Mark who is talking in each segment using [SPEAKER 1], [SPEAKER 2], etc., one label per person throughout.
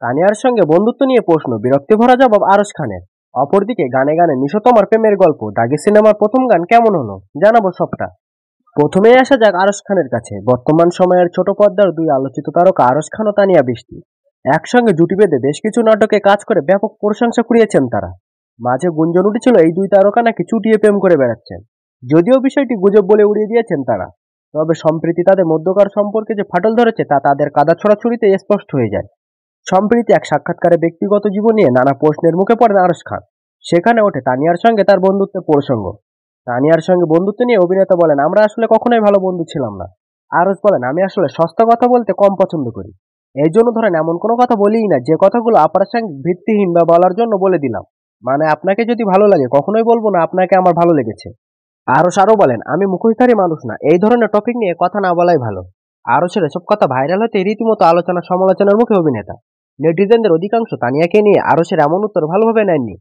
[SPEAKER 1] তানিয়ার সঙ্গে বন্ধুত্ব নিয়ে প্রশ্ন, বিরক্তি ভরা জবাব আরশ খানের। অপরদিকে গানে গানে নিশতমার প্রেমের গল্প, দাগি সিনেমার প্রথম গান কেমন হলো, জানাবো সবটা। প্রথমেই আসা যাক আরশ খানের কাছে। বর্তমান সময়ের ছোট পর্দার দুই আলোচিত তারকা আরশ খান ও তানিয়া বৃষ্টি একসঙ্গে জুটি বেঁধে বেশ কিছু নাটকে কাজ করে ব্যাপক প্রশংসা কুড়িয়েছেন তারা। মাঝে গুঞ্জন উঠেছিল এই দুই তারকা নাকি চুটিয়ে প্রেম করে বেড়াচ্ছেন। যদিও বিষয়টি গুজব বলে উড়িয়ে দিয়েছেন তারা, তবে সম্প্রতি তাদের মধ্যকার সম্পর্কে যে ফাটল ধরেছে তা তাদের কাদা ছড়াছড়িতে স্পষ্ট হয়ে যায়। সম্প্রতি এক সাক্ষাৎকারে ব্যক্তিগত জীবন নিয়ে নানা প্রশ্নের মুখে পড়েন আরশ খান। সেখানে ওঠে তানিয়ার সঙ্গে তার বন্ধুত্বের প্রসঙ্গ। তানিয়ার সঙ্গে বন্ধুত্ব নিয়ে অভিনেতা বলেন, আমরা আসলে কখনোই ভালো বন্ধু ছিলাম না। আরশ বলেন, আমি আসলে সস্তা কথা বলতে কম পছন্দ করি। এই জন্য ধরেন এমন কোনো কথা বলিই না যে কথাগুলো অপ্রাসঙ্গিক, ভিত্তিহীন বা বলার জন্য বলে দিলাম। মানে আপনাকে যদি ভালো লাগে কখনোই বলবো না আপনাকে আমার ভালো লেগেছে। আরও বলেন, আমি মুখোশধারী মানুষ না, এই ধরনের টপিক নিয়ে কথা না বলাই ভালো। আরশের এসব কথা ভাইরাল হতে রীতিমতো আলোচনা সমালোচনার মুখে অভিনেতা। নেটিজেনদের অধিকাংশ তানিয়াকে নিয়ে আরশের এমন উত্তর ভালোভাবে নেননি।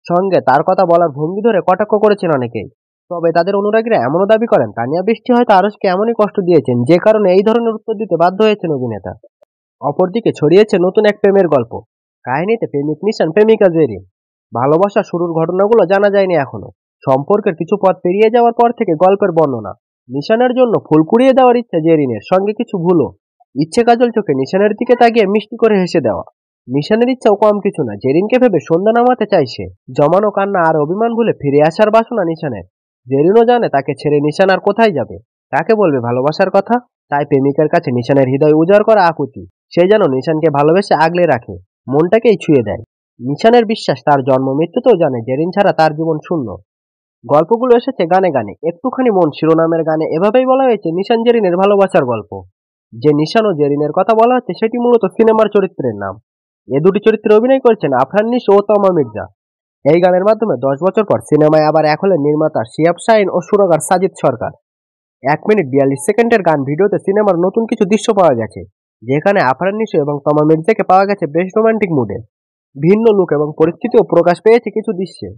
[SPEAKER 1] সঙ্গে তার কথা বলার ভঙ্গি ধরে কটাক্ষ করেছেন অনেকেই। তবে তাদের অনুরাগীরা এমনও দাবি করেন তানিয়া বৃষ্টি হয়তো আরশকে এমনই কষ্ট দিয়েছেন যে কারণে এই ধরনের উত্তর দিতে বাধ্য হয়েছেন অভিনেতা। অপরদিকে ছড়িয়েছে নতুন এক প্রেমের গল্প। কাহিনীতে প্রেমিক নিশান, প্রেমিকা জেরিন। ভালোবাসা শুরুর ঘটনাগুলো জানা যায়নি এখনো। সম্পর্কের কিছু পথ পেরিয়ে যাওয়ার পর থেকে গল্পের বর্ণনা। নিশানের জন্য ফুল কুড়িয়ে দেওয়ার ইচ্ছা জেরিনের, সঙ্গে কিছু ভুলও। ইচ্ছে কাজল চোখে নিশানের দিকে তাকিয়ে মিষ্টি করে হেসে দেওয়া। নিশানের ইচ্ছাও কম কিছু না, জেরিনকে ভেবে সন্ধ্যা নামাতে চাইছে। জমানো কান্না আর অভিমান ভুলে ফিরে আসার বাসনা নিশানের। জেরিনও জানে তাকে ছেড়ে নিশান আর কোথায় যাবে, তাকে বলবে ভালোবাসার কথা। তাই প্রেমিকের কাছে নিশানের হৃদয় উজাড় করা আকুতি। সে যেন নিশানকে ভালোবেসে আগলে রাখে, মনটাকেই ছুঁয়ে দেয়। নিশানের বিশ্বাস তার জন্ম মৃত্যুতেও জানে জেরিন ছাড়া তার জীবন শূন্য। গল্পগুলো এসেছে গানে গানে। একটুখানি মন শিরোনামের গানে এভাবেই বলা হয়েছে নিশান জেরিনের ভালোবাসার গল্প। যে নিশান ও জেরিনের কথা বলা হচ্ছে সেটি মূলত সিনেমার চরিত্রের নাম। এ দুটি চরিত্রে অভিনয় করছেন আফরান নিশো ও তমা মির্জা। এই গানের মাধ্যমে 10 বছর পর সিনেমায় আবার এক হলেন নির্মাতা শিহাব শাহীন ও সুরকার সাজিদ সরকার। 1 মিনিট 42 সেকেন্ডের গান ভিডিওতে সিনেমার নতুন কিছু দৃশ্য পাওয়া গেছে, যেখানে আফরান নিশো এবং তমা মির্জাকে পাওয়া গেছে বেশ রোমান্টিক মুডে। ভিন্ন লুক এবং পরিস্থিতিও প্রকাশ পেয়েছে কিছু দৃশ্যে।